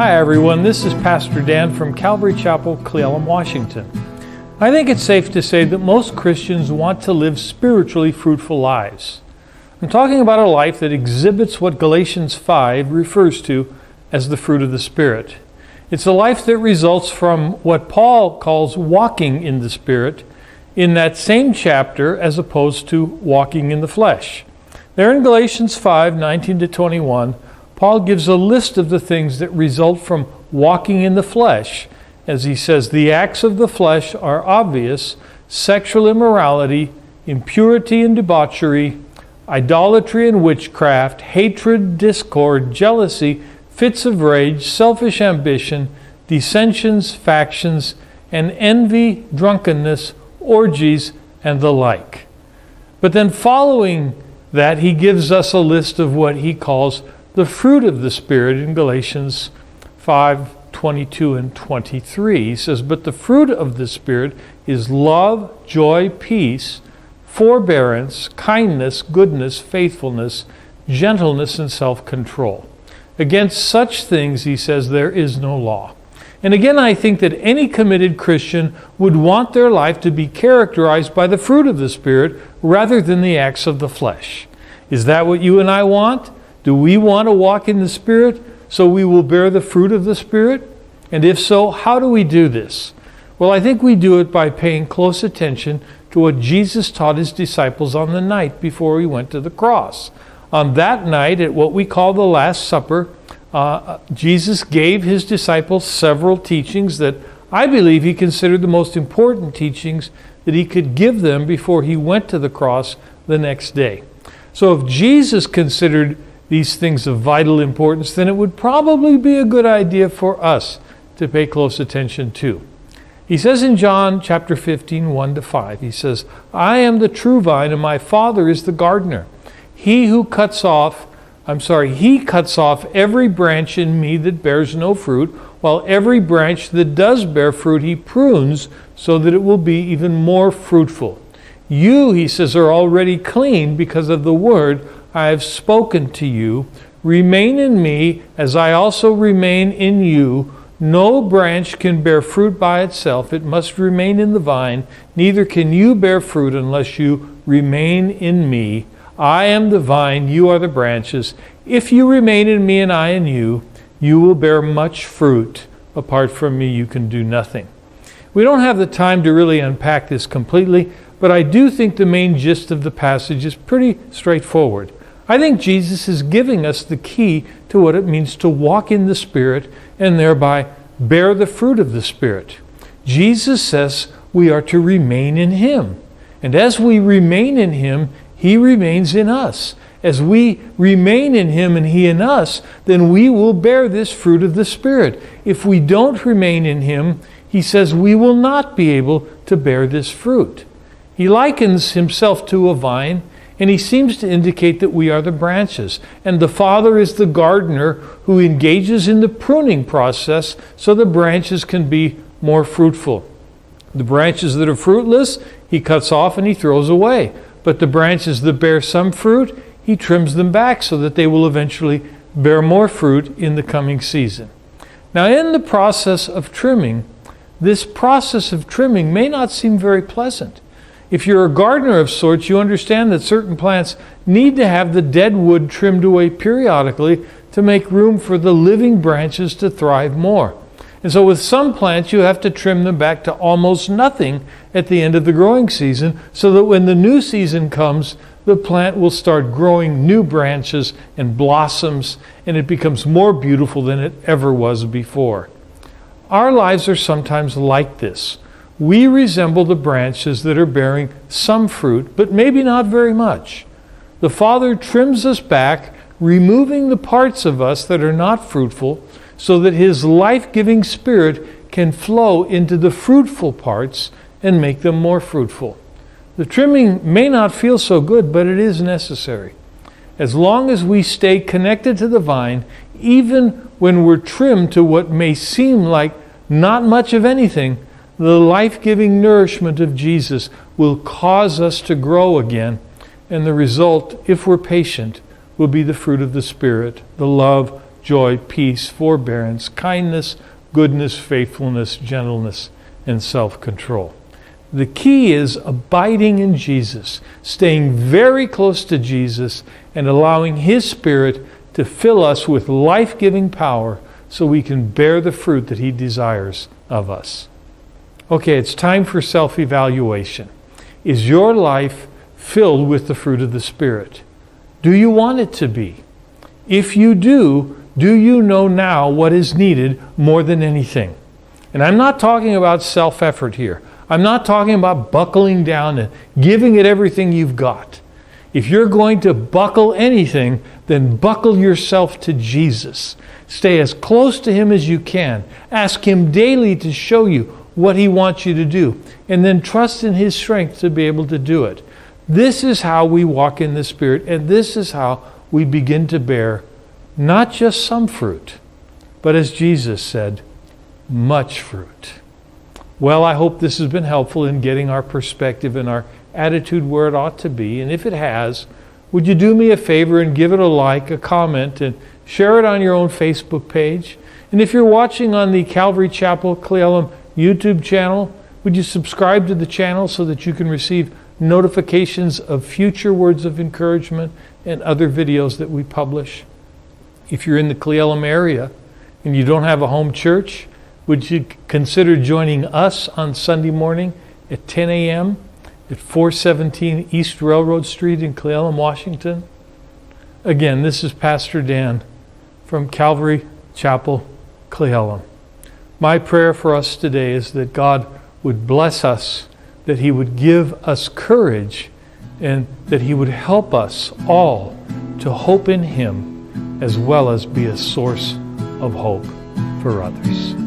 Hi everyone, this is Pastor Dan from Calvary Chapel, Cle Elum, Washington. I think it's safe to say that most Christians want to live spiritually fruitful lives. I'm talking about a life that exhibits what Galatians 5 refers to as the fruit of the Spirit. It's a life that results from what Paul calls walking in the Spirit in that same chapter as opposed to walking in the flesh. There in Galatians 5, 19 to 21, Paul gives a list of the things that result from walking in the flesh. As he says, the acts of the flesh are obvious: sexual immorality, impurity and debauchery, idolatry and witchcraft, hatred, discord, jealousy, fits of rage, selfish ambition, dissensions, factions, and envy, drunkenness, orgies, and the like. But then following that, he gives us a list of what he calls the fruit of the Spirit in Galatians 5, 22 and 23. He says, but the fruit of the Spirit is love, joy, peace, forbearance, kindness, goodness, faithfulness, gentleness, and self-control. Against such things, he says, there is no law. And again, I think that any committed Christian would want their life to be characterized by the fruit of the Spirit rather than the acts of the flesh. Is that what you and I want? Do we want to walk in the Spirit so we will bear the fruit of the Spirit? And if so, how do we do this? Well, I think we do it by paying close attention to what Jesus taught his disciples on the night before he went to the cross. On that night, at what we call the Last Supper, Jesus gave his disciples several teachings that I believe he considered the most important teachings that he could give them before he went to the cross the next day. So if Jesus considered these things of vital importance, then it would probably be a good idea for us to pay close attention to. He says in John chapter 15, 1 to 5, he says, I am the true vine and my Father is the gardener. He cuts off every branch in me that bears no fruit, while every branch that does bear fruit he prunes so that it will be even more fruitful. You, he says, are already clean because of the word I have spoken to you. Remain in me as I also remain in you. No branch can bear fruit by itself. It must remain in the vine. Neither can you bear fruit unless you remain in me. I am the vine, you are the branches. If you remain in me and I in you, you will bear much fruit. Apart from me, you can do nothing. We don't have the time to really unpack this completely, but I do think the main gist of the passage is pretty straightforward. I think Jesus is giving us the key to what it means to walk in the Spirit and thereby bear the fruit of the Spirit. Jesus says we are to remain in him. And as we remain in him, he remains in us. As we remain in him and he in us, then we will bear this fruit of the Spirit. If we don't remain in him, he says we will not be able to bear this fruit. He likens himself to a vine, and he seems to indicate that we are the branches. And the Father is the gardener who engages in the pruning process so the branches can be more fruitful. The branches that are fruitless, he cuts off and he throws away. But the branches that bear some fruit, he trims them back so that they will eventually bear more fruit in the coming season. Now, in the process of trimming, this process of trimming may not seem very pleasant. If you're a gardener of sorts, you understand that certain plants need to have the dead wood trimmed away periodically to make room for the living branches to thrive more. And so with some plants, you have to trim them back to almost nothing at the end of the growing season so that when the new season comes, the plant will start growing new branches and blossoms, and it becomes more beautiful than it ever was before. Our lives are sometimes like this. We resemble the branches that are bearing some fruit, but maybe not very much. The Father trims us back, removing the parts of us that are not fruitful, so that his life-giving Spirit can flow into the fruitful parts and make them more fruitful. The trimming may not feel so good, but it is necessary. As long as we stay connected to the vine, even when we're trimmed to what may seem like not much of anything, the life-giving nourishment of Jesus will cause us to grow again, and the result, if we're patient, will be the fruit of the Spirit, the love, joy, peace, forbearance, kindness, goodness, faithfulness, gentleness, and self-control. The key is abiding in Jesus, staying very close to Jesus, and allowing His Spirit to fill us with life-giving power so we can bear the fruit that He desires of us. Okay, it's time for self-evaluation. Is your life filled with the fruit of the Spirit? Do you want it to be? If you do you know now what is needed more than anything? And I'm not talking about self-effort here. I'm not talking about buckling down and giving it everything you've got. If you're going to buckle anything, then buckle yourself to Jesus. Stay as close to Him as you can. Ask Him daily to show you what He wants you to do. And then trust in His strength to be able to do it. This is how we walk in the Spirit, and this is how we begin to bear not just some fruit, but as Jesus said, much fruit. Well, I hope this has been helpful in getting our perspective and our attitude where it ought to be. And if it has, would you do me a favor and give it a like, a comment, and share it on your own Facebook page? And if you're watching on the Calvary Chapel Cle Elum YouTube channel, would you subscribe to the channel so that you can receive notifications of future words of encouragement and other videos that we publish? If you're in the Cle Elum area and you don't have a home church, would you consider joining us on Sunday morning at 10 a.m. at 417 East Railroad Street in Cle Elum, Washington? Again, this is Pastor Dan from Calvary Chapel, Cle Elum. My prayer for us today is that God would bless us, that He would give us courage, and that He would help us all to hope in Him as well as be a source of hope for others.